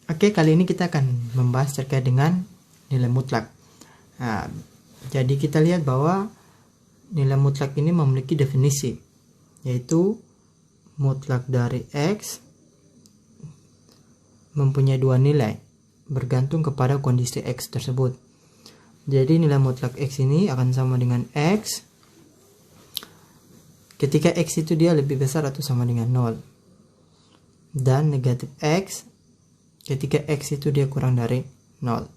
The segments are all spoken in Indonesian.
Oke, kali ini kita akan membahas terkait dengan nilai mutlak. Nah, jadi kita lihat bahwa nilai mutlak ini memiliki definisi, yaitu mutlak dari X mempunyai dua nilai bergantung kepada kondisi X tersebut. Jadi nilai mutlak X ini akan sama dengan X ketika X itu dia lebih besar atau sama dengan 0, dan negatif X ketika X itu dia kurang dari 0.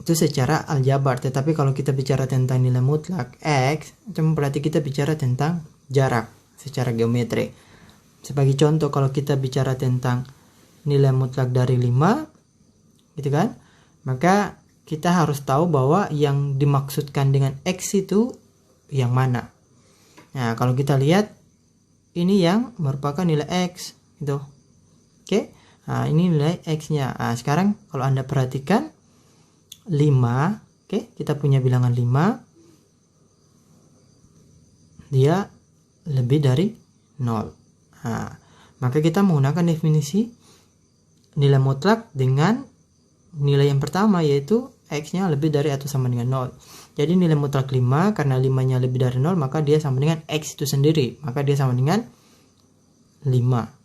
Itu secara aljabar. Tetapi kalau kita bicara tentang nilai mutlak X, itu berarti kita bicara tentang jarak secara geometri. Sebagai contoh, kalau kita bicara tentang nilai mutlak dari 5, gitu kan, maka kita harus tahu bahwa yang dimaksudkan dengan X itu yang mana. Nah, kalau kita lihat, ini yang merupakan nilai X gitu. Oke. Nah, ini nilai X-nya. Nah, sekarang kalau Anda perhatikan 5, oke, kita punya bilangan 5, dia lebih dari 0. Nah, maka kita menggunakan definisi nilai mutlak dengan nilai yang pertama, yaitu X-nya lebih dari atau sama dengan 0. Jadi nilai mutlak 5, karena 5-nya lebih dari 0, maka dia sama dengan X itu sendiri. Maka dia sama dengan 5.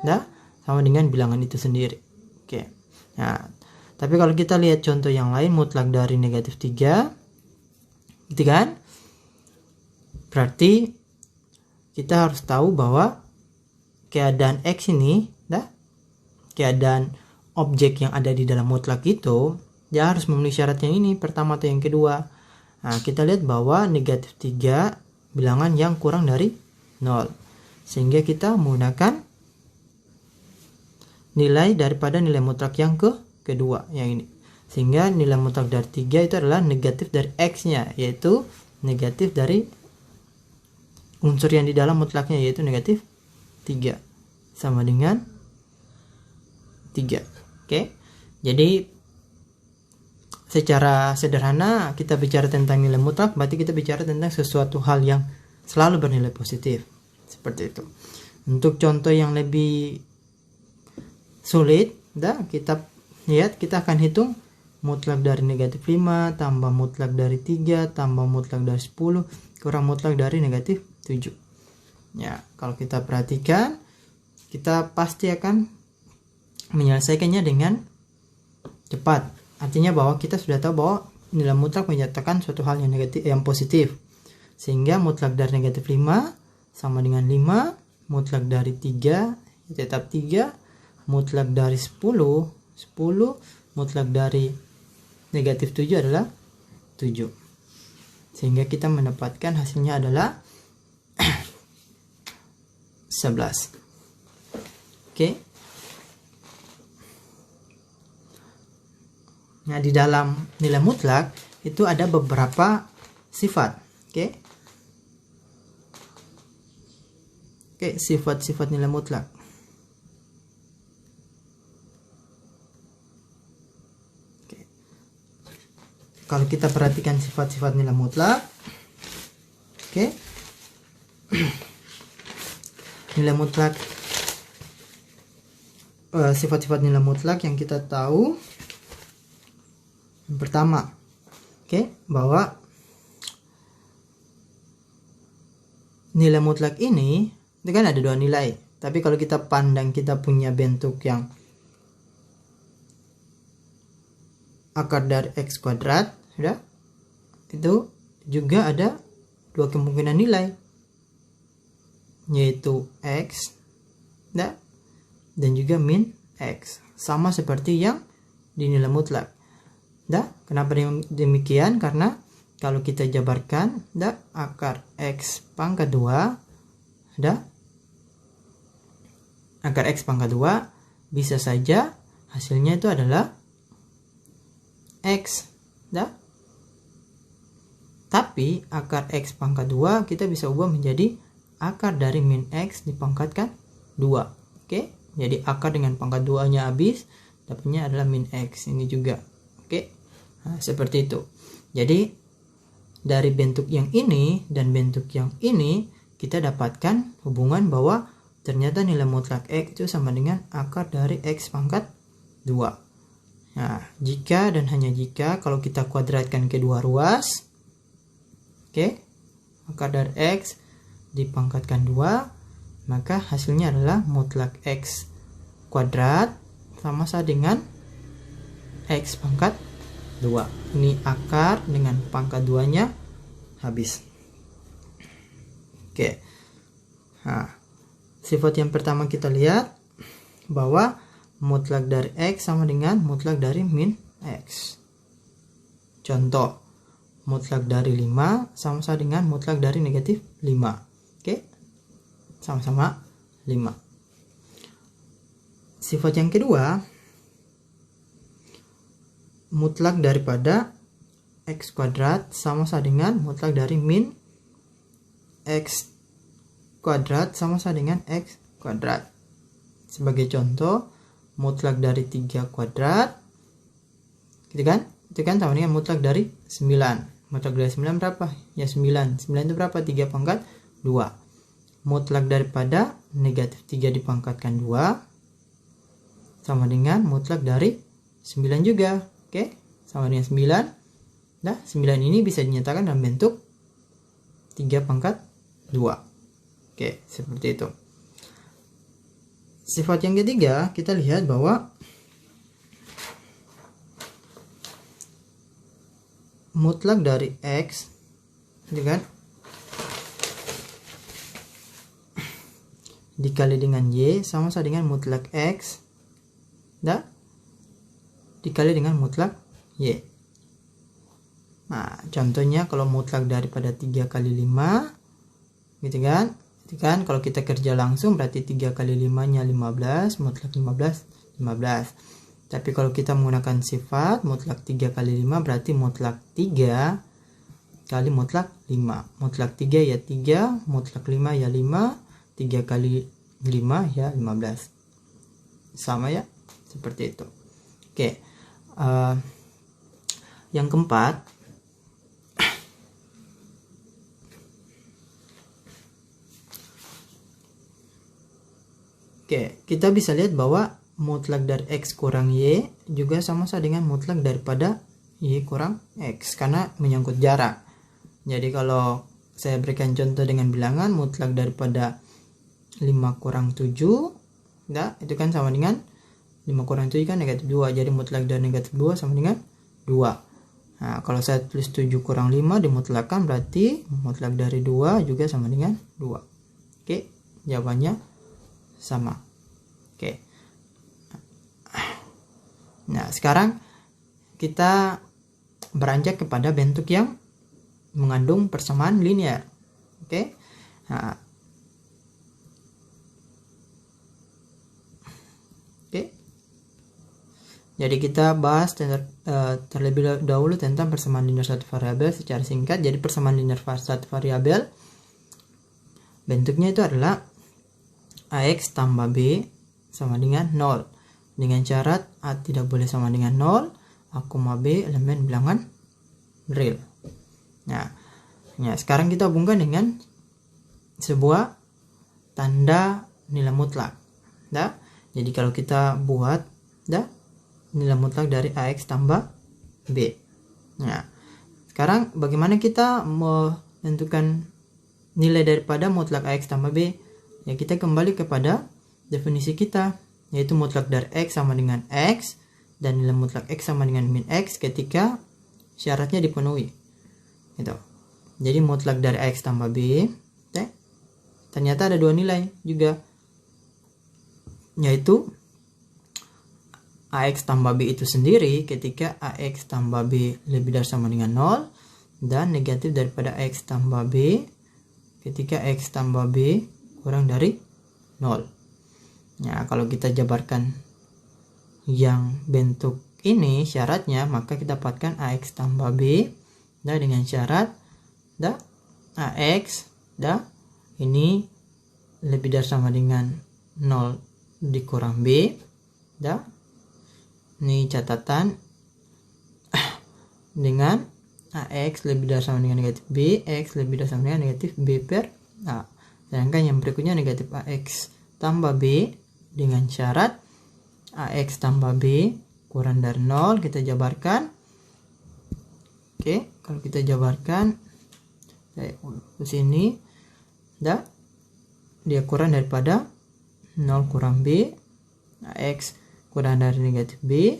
Nah, sama dengan bilangan itu sendiri. Oke. Nah, tapi kalau kita lihat contoh yang lain, mutlak dari negatif 3, gitu kan? Berarti kita harus tahu bahwa keadaan X ini, keadaan objek yang ada di dalam mutlak itu, dia harus memenuhi syarat yang ini, pertama atau yang kedua. Nah, kita lihat bahwa negatif 3 bilangan yang kurang dari 0. Sehingga kita menggunakan nilai daripada nilai mutlak yang kedua, yang ini. Sehingga nilai mutlak dari 3 itu adalah negatif dari X-nya, yaitu negatif dari unsur yang di dalam mutlaknya, yaitu negatif 3. Sama dengan 3. Oke. Jadi secara sederhana kita bicara tentang nilai mutlak, berarti kita bicara tentang sesuatu hal yang selalu bernilai positif. Seperti itu. Untuk contoh yang lebih sulit, kita lihat, kita akan hitung mutlak dari negatif 5 tambah mutlak dari 3 tambah mutlak dari 10 kurang mutlak dari negatif 7. Ya, kalau kita perhatikan, kita pasti akan menyelesaikannya dengan cepat. Artinya bahwa kita sudah tahu bahwa nilai mutlak menyatakan suatu hal yang negatif, yang positif. Sehingga mutlak dari negatif 5 sama dengan 5, mutlak dari 3 tetap 3, mutlak dari 10, mutlak dari negatif 7 adalah 7. Sehingga kita mendapatkan hasilnya adalah 11. Oke. Nah, di dalam nilai mutlak itu ada beberapa sifat. Oke. Oke, sifat-sifat nilai mutlak. Kalau kita perhatikan sifat-sifat nilai mutlak, oke, nilai mutlak, sifat-sifat nilai mutlak yang kita tahu, yang pertama, oke, bahwa nilai mutlak ini kan ada dua nilai. Tapi kalau kita pandang, kita punya bentuk yang akar dari X kuadrat, sudah, itu juga ada dua kemungkinan nilai, yaitu X dan juga min X, sama seperti yang di nilai mutlak. Kenapa demikian? Karena kalau kita jabarkan, akar X pangkat 2, akar X pangkat 2 bisa saja hasilnya itu adalah X, tapi akar X pangkat 2 kita bisa ubah menjadi akar dari min X dipangkatkan 2. Oke, jadi akar dengan pangkat 2 nya habis, dapatnya adalah min X ini juga. Oke, nah, seperti itu. Jadi dari bentuk yang ini dan bentuk yang ini kita dapatkan hubungan bahwa ternyata nilai mutlak X itu sama dengan akar dari X pangkat 2. Nah, jika dan hanya jika kalau kita kuadratkan kedua ruas, oke, akar dari X dipangkatkan 2, maka hasilnya adalah mutlak X kuadrat sama dengan X pangkat 2. Ini akar dengan pangkat 2-nya habis. Oke. Nah, sifat yang pertama kita lihat bahwa mutlak dari X sama dengan mutlak dari min X. Contoh, mutlak dari 5 sama dengan mutlak dari negatif 5. Oke, sama-sama 5. Sifat yang kedua, mutlak daripada X kuadrat sama dengan mutlak dari min X kuadrat sama dengan X kuadrat. Sebagai contoh, mutlak dari 3 kuadrat, gitu kan? Itu kan sama dengan mutlak dari 9. Mutlak dari 9 berapa? Ya 9. 9 itu berapa? 3 pangkat 2. Mutlak daripada negatif 3 dipangkatkan 2 sama dengan mutlak dari 9 juga. Oke, sama dengan 9. Nah, 9 ini bisa dinyatakan dalam bentuk 3 pangkat 2. Oke, seperti itu. Sifat yang ketiga, kita lihat bahwa mutlak dari X, kan, dikali dengan Y sama dengan mutlak X dikali dengan mutlak Y. Nah, contohnya kalau mutlak daripada 3 kali 5, gitu kan? Itu kan kalau kita kerja langsung berarti 3 kali 5-nya 15, mutlak 15. Tapi kalau kita menggunakan sifat mutlak 3 kali 5 berarti mutlak 3 kali mutlak 5. Mutlak 3 ya 3, mutlak 5 ya 5, 3 kali 5 ya 15. Sama ya, seperti itu. Oke. Yang keempat, kita bisa lihat bahwa mutlak dari X kurang Y juga sama dengan mutlak daripada Y kurang X karena menyangkut jarak. Jadi kalau saya berikan contoh dengan bilangan, mutlak daripada 5 kurang 7, itu kan sama dengan 5 kurang 7 kan negatif 2. Jadi mutlak dari negatif 2 sama dengan 2. Nah, kalau saya tulis 7 kurang 5 dimutlakkan berarti mutlak dari 2 juga sama dengan 2. Oke, jawabannya sama. Oke. Nah, sekarang kita beranjak kepada bentuk yang mengandung persamaan linear. Oke. Nah, jadi kita bahas terlebih dahulu tentang persamaan linear satu variabel secara singkat. Jadi persamaan linear satu variabel bentuknya itu adalah AX tambah B sama dengan 0. Dengan syarat A tidak boleh sama dengan 0, A, B elemen bilangan real. Nah, sekarang kita hubungkan dengan sebuah tanda nilai mutlak. Jadi kalau kita buat nilai mutlak dari AX tambah B. Nah, sekarang bagaimana kita menentukan nilai daripada mutlak AX tambah B? Ya, kita kembali kepada definisi kita, yaitu mutlak dari X sama dengan X dan nilai mutlak X sama dengan min X ketika syaratnya dipenuhi. Gitu. Jadi mutlak dari AX tambah B, ternyata ada dua nilai juga, yaitu AX tambah B itu sendiri ketika AX tambah B lebih dari sama dengan 0 dan negatif daripada AX tambah B ketika X tambah B kurang dari 0. Nah, kalau kita jabarkan yang bentuk ini syaratnya, maka kita dapatkan AX tambah B dengan syarat AX ini lebih dari sama dengan 0 dikurang B. Ini catatan dengan AX lebih dari sama dengan negatif B, X lebih dari sama dengan negatif B per A. Sedangkan yang berikutnya negatif AX tambah B dengan syarat AX tambah B kurang dari 0. Kita jabarkan. Oke, kalau kita jabarkan ke sini, dia kurang daripada 0 kurang B, X kurang dari negatif B,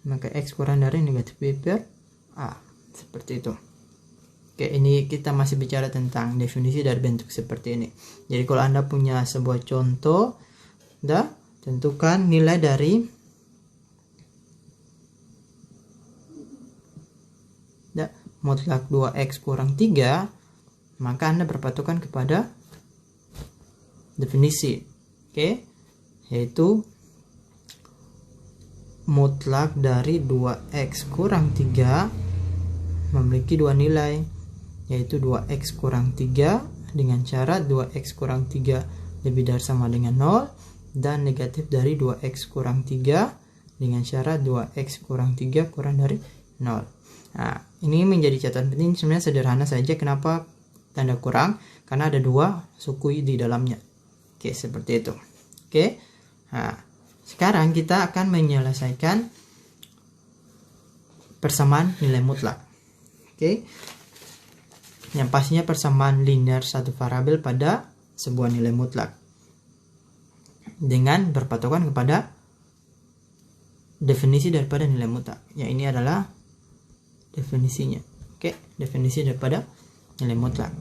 maka X kurang dari negatif B per A. Seperti itu. Oke, ini kita masih bicara tentang definisi dari bentuk seperti ini. Jadi kalau Anda punya sebuah contoh, tentukan nilai dari mutlak 2X kurang 3, maka Anda berpatokan kepada definisi. Oke, yaitu mutlak dari 2X kurang 3 memiliki dua nilai, yaitu 2X kurang 3 dengan syarat 2X kurang 3 lebih dari sama dengan 0, dan negatif dari 2X kurang 3 dengan syarat 2X kurang 3 kurang dari 0. Nah, ini menjadi catatan penting. Sebenarnya sederhana saja. Kenapa tanda kurang? Karena ada dua suku di dalamnya. Oke, seperti itu. Oke. Nah, sekarang kita akan menyelesaikan persamaan nilai mutlak. Oke. Yang pastinya persamaan linear satu variabel pada sebuah nilai mutlak dengan berpatokan kepada definisi daripada nilai mutlak. Ya, ini adalah definisinya. Oke, definisi daripada nilai mutlak.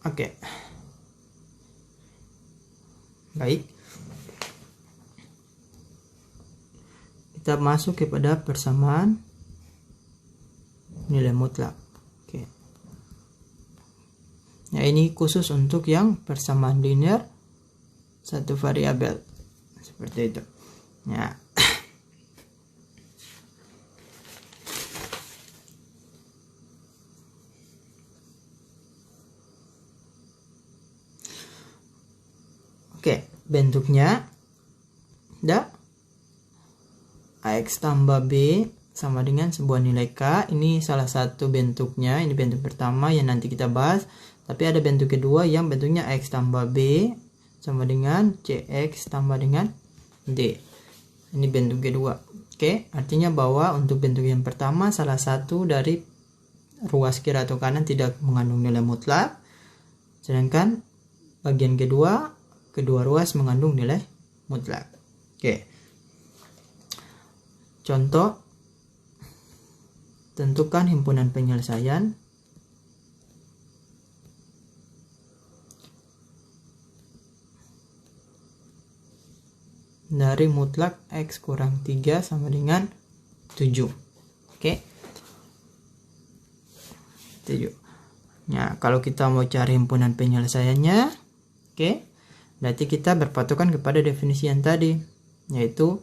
Oke. Baik. Kita masuk kepada persamaan nilai mutlak. Oke. Nah, ini khusus untuk yang persamaan linear satu variabel. Seperti itu. Ya. Oke, bentuknya AX tambah B sama dengan sebuah nilai K. Ini salah satu bentuknya. Ini bentuk pertama yang nanti kita bahas. Tapi ada bentuk kedua yang bentuknya AX tambah B sama dengan CX tambah dengan D. Ini bentuk kedua. Oke, artinya bahwa untuk bentuk yang pertama salah satu dari ruas kiri atau kanan tidak mengandung nilai mutlak. Sedangkan bagian kedua ruas mengandung nilai mutlak. Oke. Contoh, tentukan himpunan penyelesaian dari mutlak X kurang 3 sama dengan 7. Oke. 7. Nah, kalau kita mau cari himpunan penyelesaiannya, oke, berarti kita berpatokan kepada definisi yang tadi, yaitu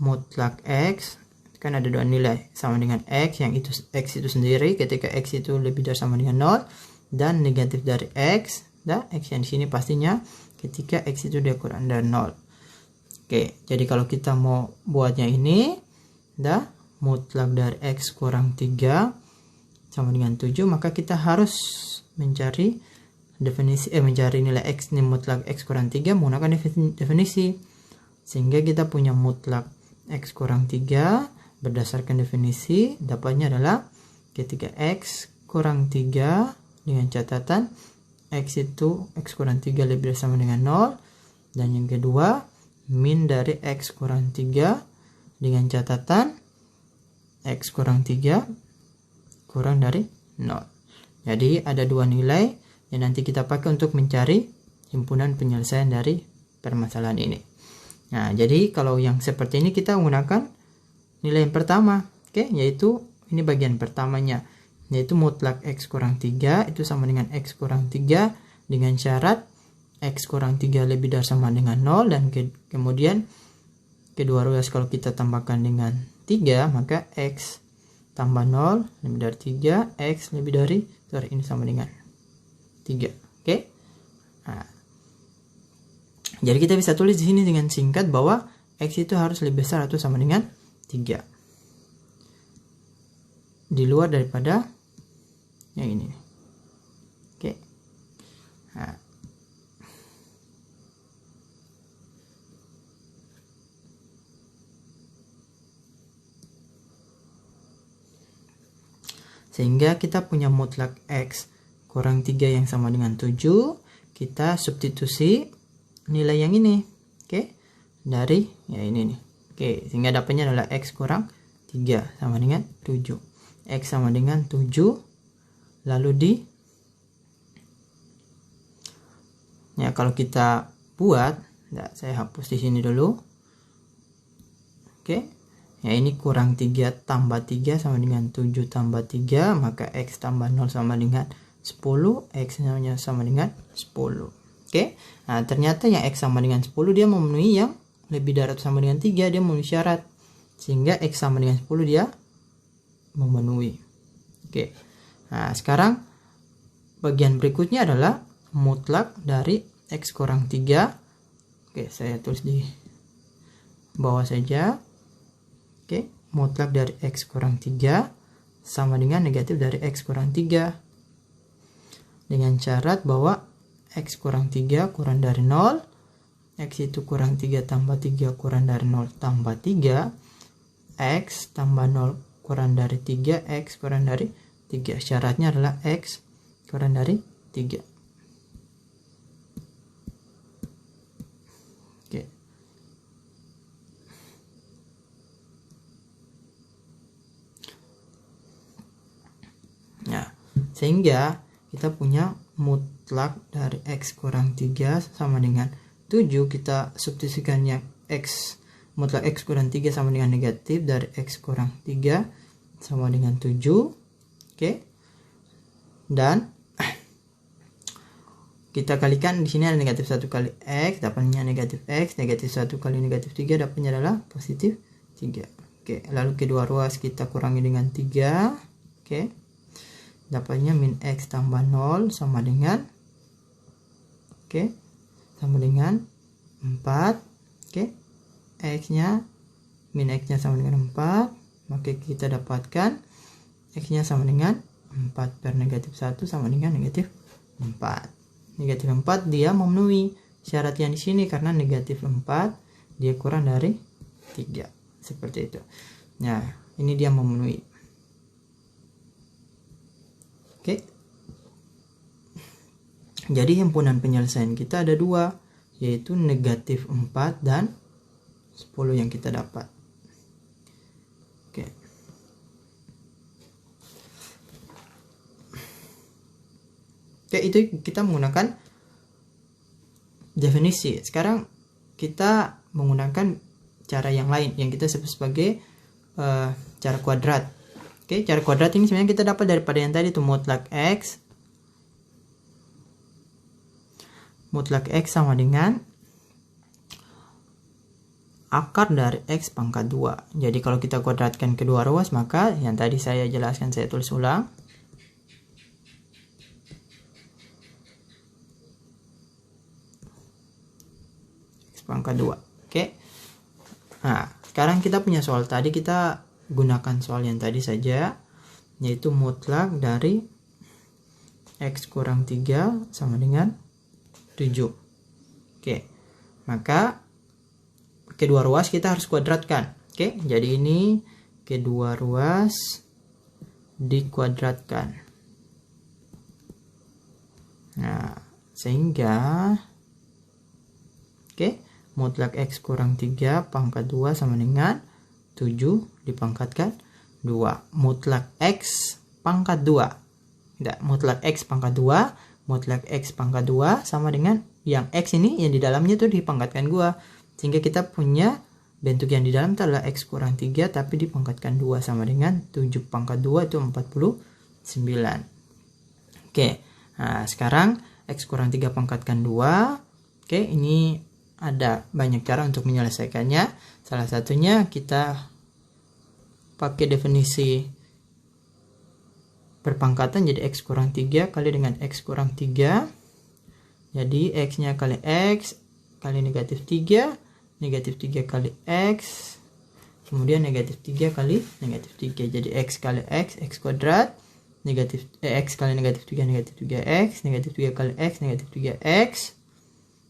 mutlak X, kan ada dua nilai, sama dengan X, yang itu X itu sendiri ketika X itu lebih dari sama dengan 0, dan negatif dari X, X yang di sini pastinya ketika X itu dia kurang dari 0. Oke, jadi kalau kita mau buatnya ini, mutlak dari X kurang 3 sama dengan 7, maka kita harus mencari nilai X ini mutlak X kurang 3 menggunakan definisi. Sehingga kita punya mutlak X kurang 3 berdasarkan definisi, dapatnya adalah ketika X kurang 3 dengan catatan X itu X kurang 3 lebih dari sama dengan 0, dan yang kedua min dari X kurang 3 dengan catatan X kurang 3 kurang dari 0. Jadi ada dua nilai yang nanti kita pakai untuk mencari himpunan penyelesaian dari permasalahan ini. Nah, jadi kalau yang seperti ini kita menggunakan nilai yang pertama, oke, yaitu ini bagian pertamanya, yaitu mutlak X kurang 3 itu sama dengan X kurang 3 dengan syarat X kurang 3 lebih dari sama dengan 0, dan kemudian kedua ruas kalau kita tambahkan dengan 3, maka X tambah 0 lebih dari 3, X lebih dari, ini sama dengan 3. Oke. Nah, jadi kita bisa tulis di sini dengan singkat bahwa X itu harus lebih besar atau sama dengan 3. Di luar daripada yang ini. Oke. Sehingga kita punya mutlak X kurang 3 yang sama dengan 7. Kita substitusi nilai yang ini. Oke. Dari ya ini nih. Oke, sehingga dapatnya adalah X kurang 3 sama dengan 7. X sama dengan 7. Lalu ya kalau kita buat, saya hapus di sini dulu. Oke. Ya ini kurang 3 tambah 3 sama dengan 7 tambah 3, maka X tambah 0 sama dengan 10, X sama dengan 10. Oke. Nah, ternyata yang X sama dengan 10 dia memenuhi yang lebih dari atau sama dengan 3, dia memenuhi syarat. Sehingga X sama dengan 10 dia memenuhi. Oke. Nah, sekarang bagian berikutnya adalah mutlak dari X kurang 3. Oke, saya tulis di bawah saja. Oke, mutlak dari X kurang 3 sama dengan negatif dari X kurang 3. Dengan syarat bahwa X kurang 3 kurang dari 0. X itu kurang 3 tambah 3 kurang dari 0 tambah 3. X tambah 0 kurang dari 3. X kurang dari 3. Syaratnya adalah X kurang dari 3. Oke. Nah, sehingga kita punya mutlak dari X kurang 3 sama dengan 7. Kita substitusikan yang X, mutlak X kurang 3 sama dengan negatif dari X kurang 3 sama dengan 7. Oke. Dan kita kalikan, di sini ada negatif 1 kali X, dapatnya negatif X, negatif 1 kali negatif 3 dapatnya adalah positif 3. Oke, lalu kedua ruas kita kurangi dengan 3. Oke. Dapatnya min X tambah 0 sama dengan sama dengan 4. Oke. X-nya min X-nya sama dengan 4, maka kita dapatkan X-nya sama dengan 4 per negatif 1 sama dengan negatif 4. Negatif 4 dia memenuhi syarat yang di sini karena negatif 4 dia kurang dari 3. Seperti itu. Nah, ini dia memenuhi. Oke. Jadi himpunan penyelesaian kita ada 2, yaitu negatif 4 dan 10 yang kita dapat. Oke. Oke, itu kita menggunakan definisi. Sekarang kita menggunakan cara yang lain yang kita sebut sebagai cara kuadrat. Oke, cara kuadrat ini sebenarnya kita dapat daripada yang tadi itu mutlak X. Mutlak X sama dengan akar dari X pangkat 2. Jadi kalau kita kuadratkan kedua ruas, maka yang tadi saya jelaskan, saya tulis ulang. X pangkat 2. Oke. Nah, sekarang kita punya soal tadi, kita gunakan soal yang tadi saja, yaitu mutlak dari X kurang 3 sama dengan 7. Oke. Maka kedua ruas kita harus kuadratkan. Oke, jadi ini kedua ruas dikuadratkan. Nah, sehingga mutlak X kurang 3 pangkat 2 sama dengan 7 dipangkatkan 2. Mutlak X pangkat 2. Tidak, mutlak X pangkat 2, mutlak X pangkat 2 sama dengan yang X ini yang di dalamnya itu dipangkatkan 2. Sehingga kita punya bentuk yang di dalam itu adalah X kurang 3 tapi dipangkatkan 2 sama dengan 7 pangkat 2 itu 49. Oke, nah sekarang X kurang 3 pangkatkan 2. Oke, ini ada banyak cara untuk menyelesaikannya. Salah satunya kita pakai definisi perpangkatan, jadi X kurang 3 kali dengan X kurang 3. Jadi X-nya kali X kali negatif 3, negatif 3 kali X, kemudian negatif 3 kali negatif 3. Jadi X kali X, X kuadrat, negatif X kali negatif 3, negatif 3X, negatif 3 kali X, negatif 3X,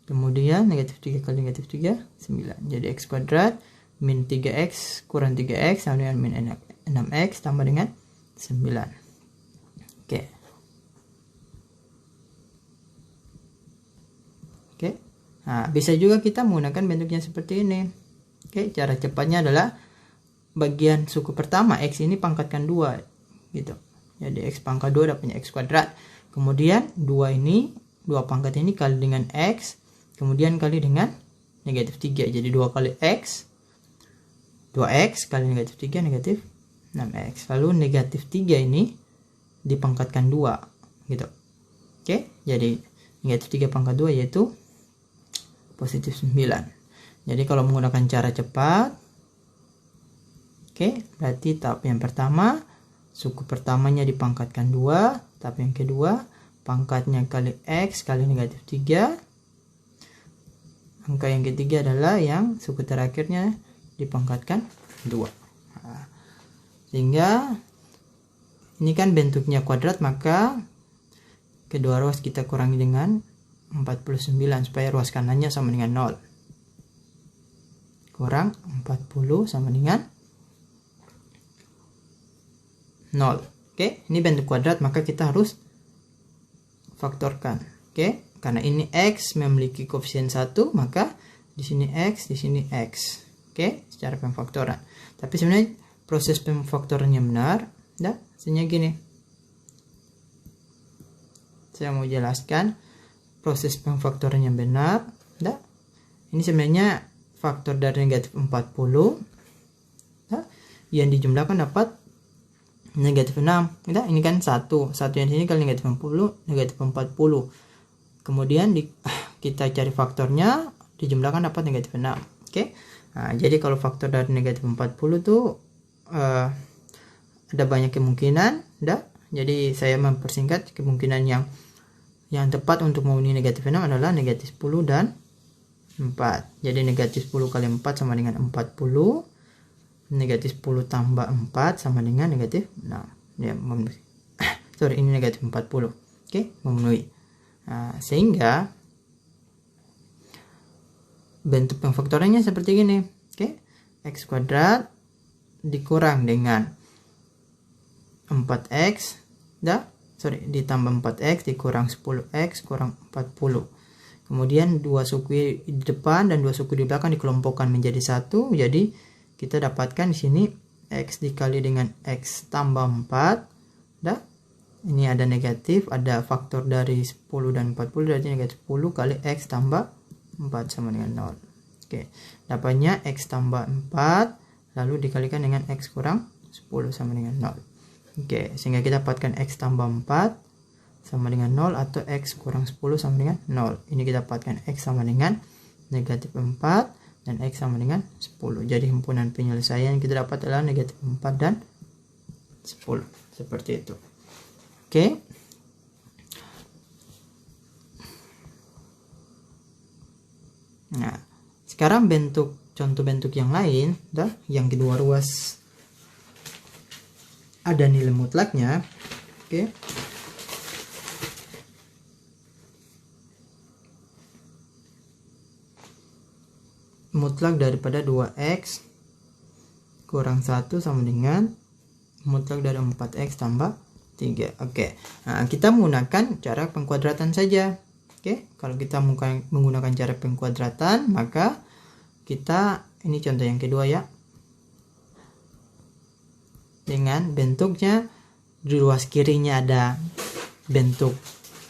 kemudian negatif 3 kali negatif 3, 9. Jadi X kuadrat min 3X kurang 3X sama dengan min 6X tambah dengan 9. Oke. Oke. Nah, bisa juga kita menggunakan bentuknya seperti ini. Oke, cara cepatnya adalah bagian suku pertama X ini pangkatkan 2 gitu. Jadi X pangkat 2 dapatnya X kuadrat. Kemudian 2 pangkat ini kali dengan X, kemudian kali dengan negatif 3. Jadi 2 kali X, 2X kali negatif 3, negatif 6X. Lalu negatif 3 ini dipangkatkan 2 gitu. Oke, jadi negatif 3 pangkat 2 yaitu positif 9. Jadi kalau menggunakan cara cepat, oke, berarti tahap yang pertama suku pertamanya dipangkatkan 2, tahap yang kedua pangkatnya kali X kali negatif 3. Angka yang ketiga adalah yang suku terakhirnya dipangkatkan 2. Nah, sehingga ini kan bentuknya kuadrat, maka kedua ruas kita kurangi dengan 49 supaya ruas kanannya sama dengan 0. Kurang 40 sama dengan 0. Oke, ini bentuk kuadrat, maka kita harus faktorkan. Oke, karena ini X memiliki koefisien 1, maka di sini X, di sini X. Oke, secara pemfaktoran. Tapi sebenarnya proses pemfaktorannya benar. Nah, hasilnya gini. Saya mau jelaskan proses pemfaktorannya benar. Nah, ini sebenarnya faktor dari negatif 40. Nah, yang dijumlahkan dapat negatif 6. Nah, ini kan 1 yang sini kali negatif 40, negatif 40. Kemudian kita cari faktornya, dijumlahkan dapat negatif 6. Oke. Nah, jadi kalau faktor dari negatif 40 tuh ada banyak kemungkinan, jadi saya mempersingkat kemungkinan yang tepat untuk memenuhi negatif 6 adalah negatif 10 dan 4. Jadi negatif 10 kali 4 sama dengan 40, negatif 10 tambah 4 sama dengan negatif 6. Ya, memenuhi. Sorry, ini negatif 40. Oke, memenuhi. Nah, sehingga bentuk pemfaktorannya seperti gini. Oke, X kuadrat dikurang dengan 4X, ditambah 4X dikurang 10X kurang 40. Kemudian dua suku di depan dan dua suku di belakang dikelompokkan menjadi 1. Jadi kita dapatkan di sini X dikali dengan X tambah 4. Ini ada negatif, ada faktor dari 10 dan 40, jadi negatif 10 kali X tambah 4 sama dengan 0. Oke, dapatnya X tambah 4 lalu dikalikan dengan X kurang 10 sama dengan 0. Oke, sehingga kita dapatkan X tambah 4 sama dengan 0 atau X kurang 10 sama dengan 0. Ini kita dapatkan X sama dengan negatif 4 dan X sama dengan 10. Jadi himpunan penyelesaian yang kita dapat adalah negatif 4 dan 10. Seperti itu. Oke. Nah, sekarang contoh bentuk yang lain, yang kedua ruas ada nilai mutlaknya. Oke. Mutlak daripada 2X kurang 1 sama dengan mutlak dari 4X tambah 3. Oke. Nah, kita menggunakan cara pengkuadratan saja. Oke. Kalau kita menggunakan cara pengkuadratan, maka kita, ini contoh yang kedua ya. Dengan bentuknya di ruas kirinya ada bentuk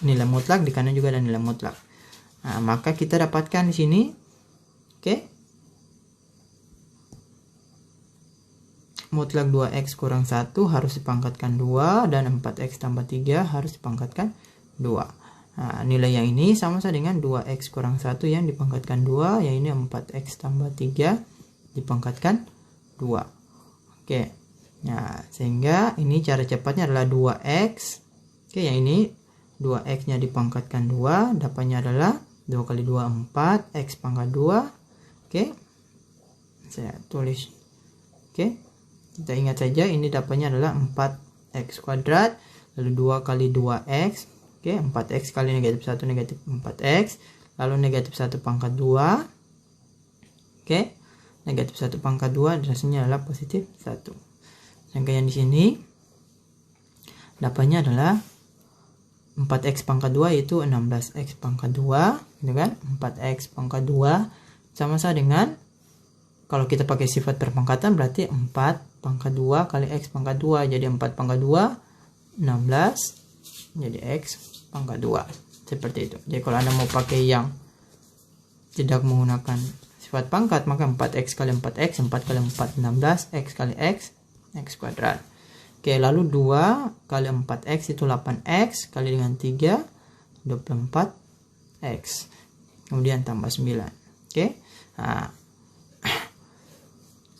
nilai mutlak, di kanan juga ada nilai mutlak. Nah, maka kita dapatkan di sini. Oke. Mutlak 2X kurang 1 harus dipangkatkan 2 dan 4X tambah 3 harus dipangkatkan 2. Nah, nilai yang ini sama saja dengan 2X kurang 1 yang dipangkatkan 2, yang ini 4X tambah 3 dipangkatkan 2. Oke. Nah, sehingga ini cara cepatnya adalah 2X. Oke, yang ini 2X-nya dipangkatkan 2, dapatnya adalah 2 kali 2 4, X pangkat 2. Oke. Saya tulis. Oke. Kita ingat saja ini dapatnya adalah 4X kuadrat, lalu 2 kali 2X. Oke, 4X kali negatif 1 negatif 4X, lalu negatif 1 pangkat 2. Oke, negatif 1 pangkat 2 hasilnya adalah positif 1. Sedangkan yang di sini dapatnya adalah 4x pangkat 2 itu 16x pangkat 2, gitu kan? 4x pangkat 2 sama dengan, kalau kita pakai sifat perpangkatan berarti 4 pangkat 2 kali x pangkat 2, jadi 4 pangkat 2 16, jadi x pangkat 2, seperti itu. Jadi kalau Anda mau pakai yang tidak menggunakan sifat pangkat, maka 4x kali 4x, 4 kali 4 16, x kali x kuadrat. Oke, lalu 2 kali 4x itu 8x, kali dengan 3, 24x. Kemudian tambah 9. Oke. Nah,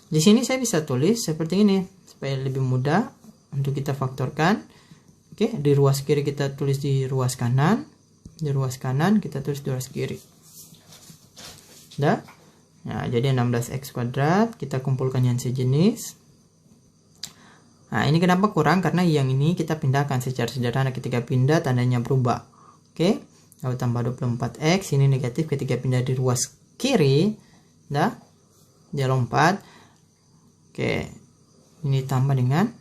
di sini saya bisa tulis seperti ini, supaya lebih mudah untuk kita faktorkan. Oke, di ruas kiri kita tulis di ruas kanan. Di ruas kanan kita tulis di ruas kiri. Udah? Nah, jadi 16x kuadrat, kita kumpulkan yang sejenis. Nah, ini kenapa kurang? Karena yang ini kita pindahkan secara sederhana. Ketika pindah, tandanya berubah. Oke, lalu tambah 24x, ini negatif ketika pindah di ruas kiri. Dah, dia lompat. Oke, ini tambah dengan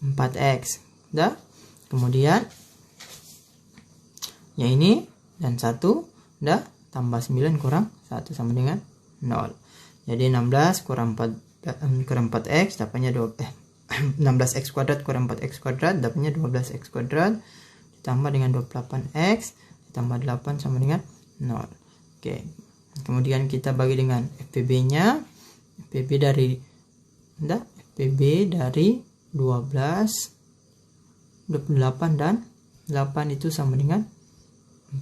4x. Dah, kemudian yang ini dan 1. Dah, tambah 9 kurang 1 sama dengan 0. Jadi 16 kurang 4x dapatnya 16x kuadrat kurang 4x kuadrat dapatnya 12x kuadrat, ditambah dengan 28x ditambah 8 sama dengan 0. Oke, kemudian kita bagi dengan FPB nya. FPB dari 12, 28 dan 8 itu sama dengan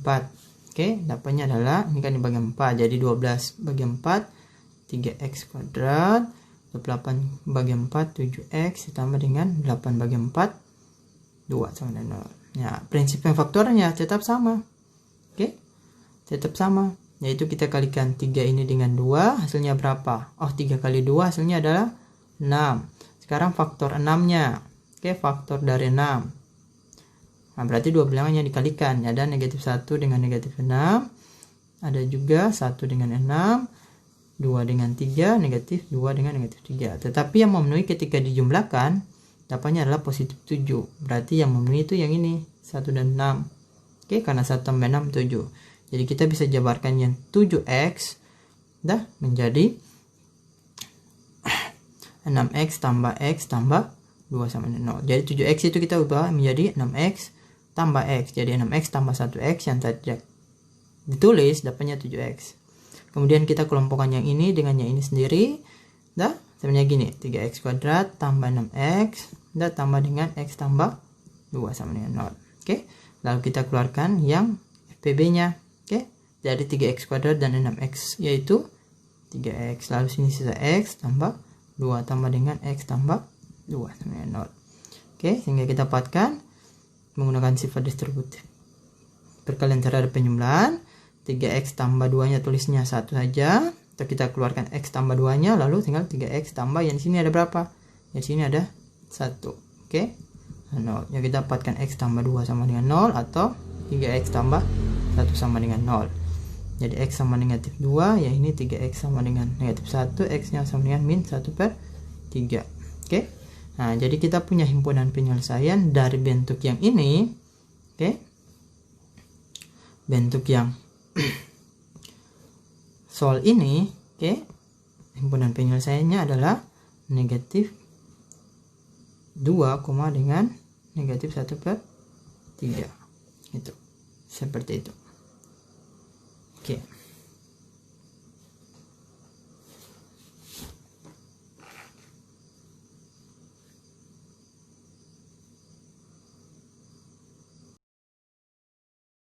4. Oke, dapatnya adalah, ini kan dibagi 4, jadi 12 bagi 4 3x kuadrat, 28 bagi 4 7x ditambah dengan 8 bagi 4 2 sama dengan 0. Ya, prinsip pengfaktorannya tetap sama. Oke, tetap sama, yaitu kita kalikan 3 ini dengan 2, hasilnya berapa? Oh, 3 kali 2 hasilnya adalah 6. Sekarang faktor 6 nya. Oke, faktor dari 6. Nah, berarti dua bilangannya dikalikan. Ada negatif 1 dengan negatif 6. Ada juga 1 dengan 6. 2 dengan 3, negatif 2 dengan negatif 3. Tetapi yang memenuhi ketika dijumlahkan, dapatnya adalah positif 7. Berarti yang memenuhi itu yang ini, 1 dan 6. Oke, karena 1 tambah 6, 7. Jadi kita bisa jabarkan yang 7x menjadi 6x tambah x tambah 2 sama dengan 0. Jadi 7x itu kita ubah menjadi 6x tambah x. Jadi 6x tambah 1x yang tadi ditulis dapatnya 7x. Kemudian kita kelompokkan yang ini dengan yang ini sendiri. Sebenarnya gini, 3x kuadrat tambah 6x tambah dengan x tambah 2 sama dengan 0. Oke, lalu kita keluarkan yang FPB nya. Oke, jadi 3x kuadrat dan 6x yaitu 3x. Lalu sini sisa x tambah 2 tambah dengan x tambah 2 sama dengan 0. Oke, sehingga kita dapatkan menggunakan sifat distributif perkalian cara penjumlahan. 3x tambah 2 nya tulisnya 1 saja, atau kita keluarkan x tambah 2 nya, lalu tinggal 3x tambah yang di sini ada berapa? Yang sini ada 1. Oke, 0. Ya, kita dapatkan x tambah 2 sama dengan 0, atau 3x tambah 1 sama dengan 0. Jadi x sama negatif 2, ya ini 3x sama dengan negatif 1, x nya sama dengan min 1/3. Oke, nah jadi kita punya himpunan penyelesaian dari bentuk yang ini. Oke, bentuk yang soal ini. Oke, himpunan penyelesaiannya adalah negatif 2, dengan negatif 1/3. Itu seperti itu. Oke.